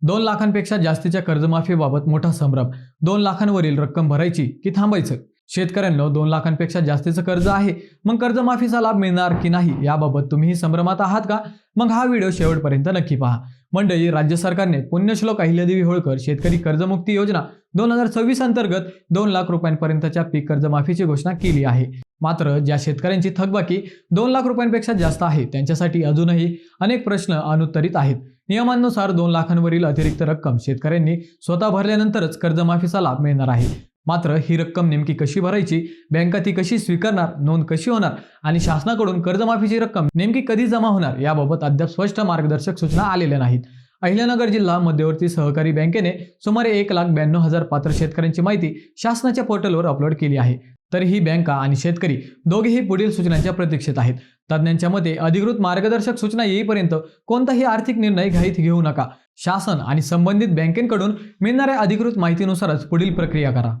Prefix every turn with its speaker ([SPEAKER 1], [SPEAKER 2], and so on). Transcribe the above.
[SPEAKER 1] 2 लाखांपेक्षा जास्तीच्या कर्जमाफीबाबत मोठा संभ्रम. 2 लाखांवरील रक्कम भरायची की थांबायचं? शेतकऱ्यांनो, 2 लाखांपेक्षा जास्तीचं कर्ज आहे, मग कर्जमाफीचा लाभ मिळणार की नाही याबाबत तुम्हीही संभ्रमात आहात का? मग हा व्हिडिओ शेवटपर्यंत नक्की पहा. मंडळी, राज्य सरकारने पुण्यश्लोक अहिल्यादेवी होळकर शेतकरी कर्जमुक्ती योजना 2026 अंतर्गत 2 लाख रुपयांपर्यंतच्या पीक कर्जमाफीची घोषणा केली आहे. मात्र ज्या शेतकऱ्यांची थकबाकी 2 लाख रुपयांपेक्षा जास्त आहे त्यांच्यासाठी अजूनही अनेक प्रश्न अनुत्तरित आहेत. नियमांनुसार 2 लाखांवरील अतिरिक्त रक्कम शेतकऱ्यांनी स्वतः भरल्यानंतरच कर्जमाफीचा लाभ मिळणार आहे. मात्र ही रक्कम नेमकी कशी भरायची, बँका ती कशी स्वीकारणार, नोंद कशी होणार आणि शासनाकडून कर्जमाफीची रक्कम नेमकी कधी जमा होणार याबाबत अद्याप स्पष्ट मार्गदर्शक सूचना आलेल्या नाहीत. अहिल्यानगर जिल्हा मध्यवर्ती सहकारी बँकेने सुमारे 1,92,000 पात्र शेतकऱ्यांची माहिती शासनाच्या पोर्टलवर अपलोड केली आहे. तर ही बँका आणि शेतकरी दोघेही पुढील सूचनांच्या प्रतीक्षेत आहेत. तज्ज्ञांच्या मते अधिकृत मार्गदर्शक सूचना येईपर्यंत कोणताही आर्थिक निर्णय घाईत घेऊ नका. शासन आणि संबंधित बँकेकडून मिळणाऱ्या अधिकृत माहितीनुसारच पुढील प्रक्रिया करा.